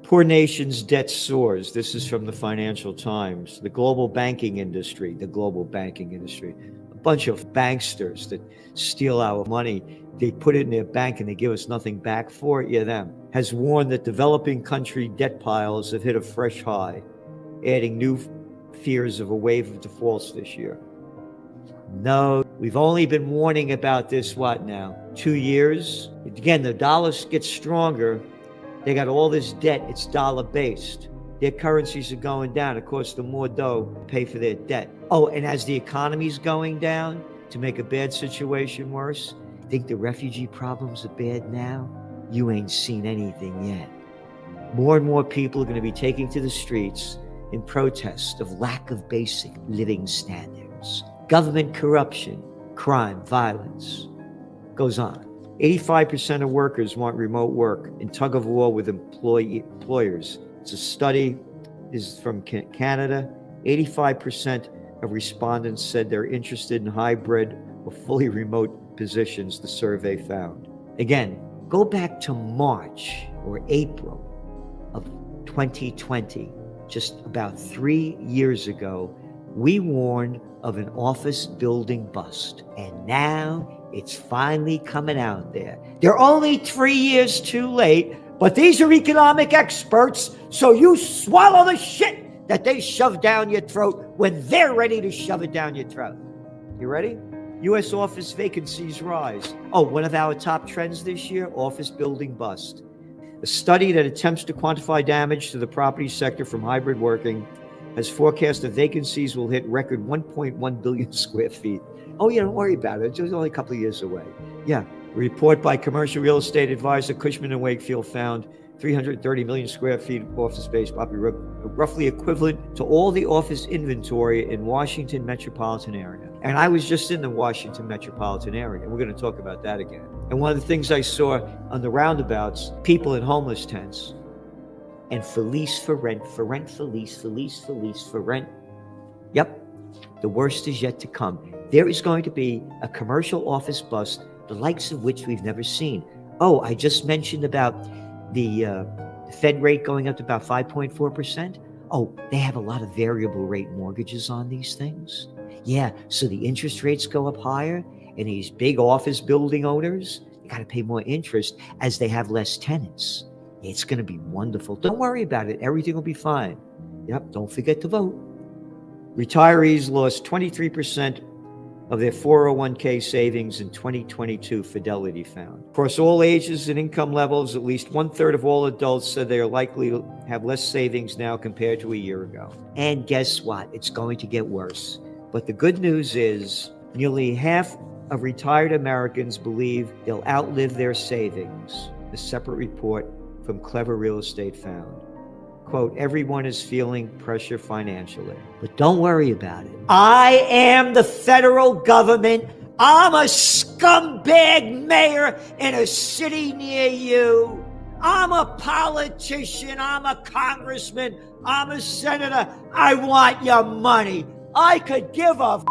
Poor nation's debt soars. This is from the Financial Times. The global banking industry, a bunch of banksters that steal our money. They put it in their bank and they give us nothing back for it. Yeah, them. Has warned that developing country debt piles have hit a fresh high, adding new fears of a wave of defaults this year. No, we've only been warning about this, 2 years? Again, the dollar gets stronger. They got all this debt. It's dollar-based. Their currencies are going down. It costs them more dough to pay for their debt. Oh, and as the economy's going down, to make a bad situation worse, think the refugee problems are bad now? You ain't seen anything yet. More and more people are going to be taking to the streets in protest of lack of basic living standards. Government corruption, crime, violence. Goes on. 85% of workers want remote work in tug of war with employers. It's a study, this is from Canada. 85% of respondents said they're interested in hybrid or fully remote positions, the survey found. Again, go back to March or April of 2020, just about 3 years ago, we warned of an office building bust, and now it's finally coming out there. They're only 3 years too late, but these are economic experts, so you swallow the shit that they shove down your throat when they're ready to shove it down your throat. You ready? U.S. office vacancies rise. Oh, one of our top trends this year, office building bust. A study that attempts to quantify damage to the property sector from hybrid working has forecast that vacancies will hit record 1.1 billion square feet. Oh, yeah, don't worry about it. It's only a couple of years away. Yeah. A report by commercial real estate advisor Cushman & Wakefield found 330 million square feet of office space, roughly equivalent to all the office inventory in Washington metropolitan area. And I was just in the Washington metropolitan area, and we're going to talk about that again. And one of the things I saw on the roundabouts, people in homeless tents, and for lease, for rent, for rent, for lease, for lease, for lease, for rent. Yep, the worst is yet to come. There is going to be a commercial office bust, the likes of which we've never seen. Oh, I just mentioned about the Fed rate going up to about 5.4%. Oh, they have a lot of variable rate mortgages on these things. Yeah, so the interest rates go up higher, and these big office building owners, they got to pay more interest as they have less tenants. It's going to be wonderful. Don't worry about it. Everything will be fine. Yep, don't forget to vote. Retirees lost 23% of their 401k savings in 2022, Fidelity found. Across all ages and income levels, at least 1/3 of all adults said they are likely to have less savings now compared to a year ago. And guess what? It's going to get worse. But the good news is nearly half of retired Americans believe they'll outlive their savings, a separate report from Clever Real Estate found. Quote, everyone is feeling pressure financially, but don't worry about it. I am the federal government. I'm a scumbag mayor in a city near you. I'm a politician. I'm a congressman. I'm a senator. I want your money. I could give a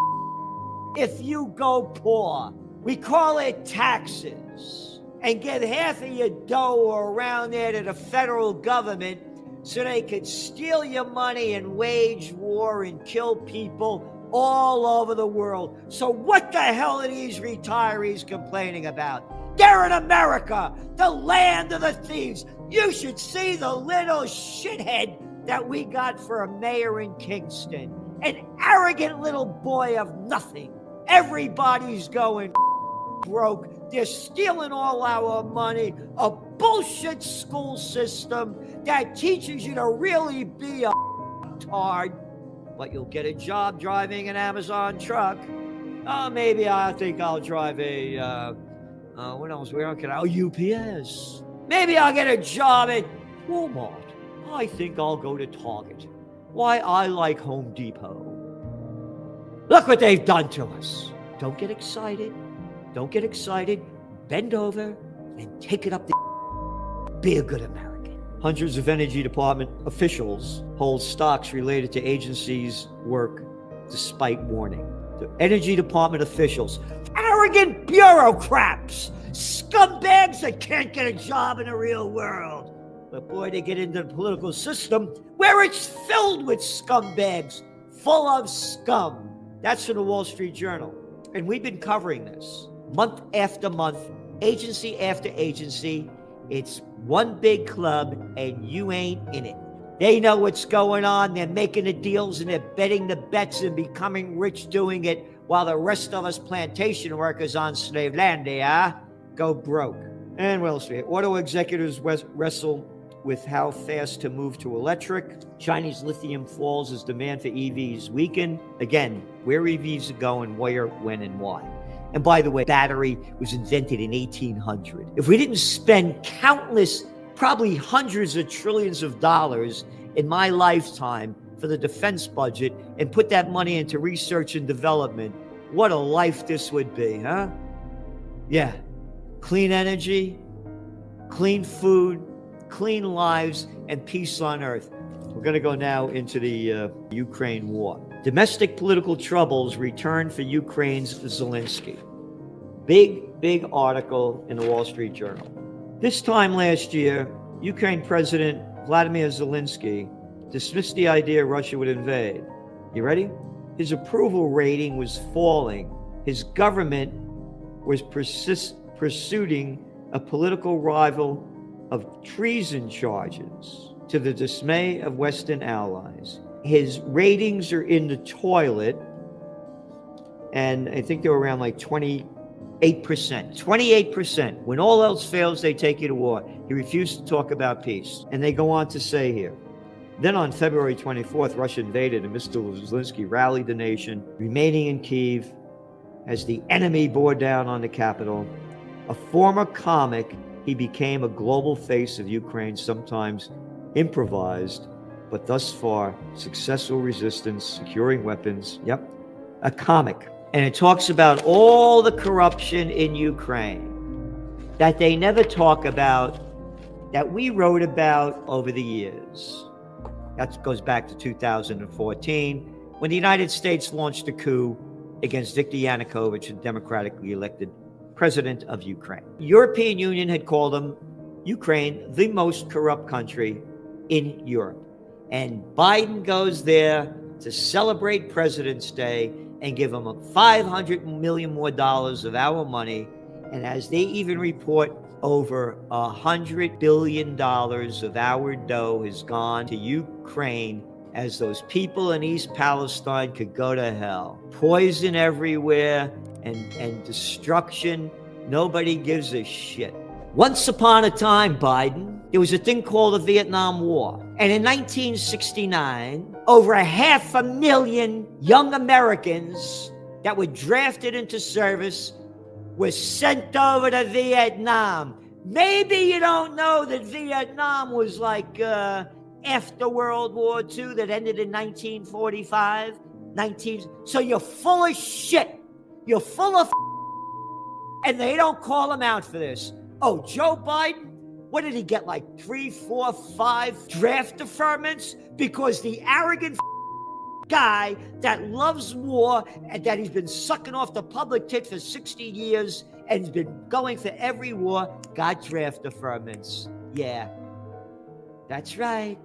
if you go poor. We call it taxes. And get half of your dough or around there to the federal government so they could steal your money and wage war and kill people all over the world. So what the hell are these retirees complaining about? They're in America, the land of the thieves. You should see the little shithead that we got for a mayor in Kingston. An arrogant little boy of nothing. Everybody's going broke. They're stealing all our money. A bullshit school system that teaches you to really be a tard. But you'll get a job driving an Amazon truck. Maybe I think I'll drive a, what else? Where can I? Oh, UPS. Maybe I'll get a job at Walmart. I think I'll go to Target. Why, I like Home Depot. Look what they've done to us. Don't get excited. Don't get excited. Bend over and take it up the be a good American. Hundreds of Energy Department officials hold stocks related to agencies' work despite warning. The Energy Department officials, arrogant bureaucrats, scumbags that can't get a job in the real world. But boy, they get into the political system where it's filled with scumbags, full of scum. That's from the Wall Street Journal. And we've been covering this month after month, agency after agency. It's one big club, and you ain't in it. They know what's going on. They're making the deals, and they're betting the bets and becoming rich doing it, while the rest of us plantation workers on Slavelandia go broke. And Wall Street. Auto executives wrestle with how fast to move to electric. Chinese lithium falls as demand for EVs weaken. Again, where EVs are going, where, when, and why. And by the way, battery was invented in 1800. If we didn't spend countless, probably hundreds of trillions of dollars in my lifetime for the defense budget and put that money into research and development, what a life this would be, huh? Yeah. Clean energy, clean food, clean lives, and peace on earth. We're going to go now into the Ukraine war. Domestic political troubles return for Ukraine's Zelensky. Big article in the Wall Street Journal. This time last year, Ukraine President Vladimir Zelensky dismissed the idea Russia would invade. You ready? His approval rating was falling. His government was pursuing a political rival of treason charges, to the dismay of Western allies. His ratings are in the toilet, and I think they were around like 28%. 28%. When all else fails, they take you to war. He refused to talk about peace. And they go on to say here, then on February 24th, Russia invaded, and Mr. Zelensky rallied the nation, remaining in Kyiv as the enemy bore down on the capital. A former comic, he became a global face of Ukraine, sometimes improvised, but thus far successful resistance, securing weapons. Yep, a comic. And it talks about all the corruption in Ukraine that they never talk about, that we wrote about over the years. That goes back to 2014, when the United States launched a coup against Viktor Yanukovych, a democratically elected president of Ukraine. European Union had called Ukraine the most corrupt country in Europe. And Biden goes there to celebrate President's Day and give them $500 million more of our money. And as they even report, over $100 billion of our dough has gone to Ukraine, as those people in East Palestine could go to hell. Poison everywhere and destruction. Nobody gives a shit. Once upon a time, Biden, there was a thing called the Vietnam War. And in 1969, over 500,000 young Americans that were drafted into service were sent over to Vietnam. Maybe you don't know that Vietnam was like after World War II that ended in 1945. So you're full of shit. You're full of and they don't call him out for this. Oh, Joe Biden, what did he get, like 3, 4, 5 draft deferments? Because the arrogant guy that loves war and that he's been sucking off the public tit for 60 years and has been going for every war got draft deferments. Yeah, that's right.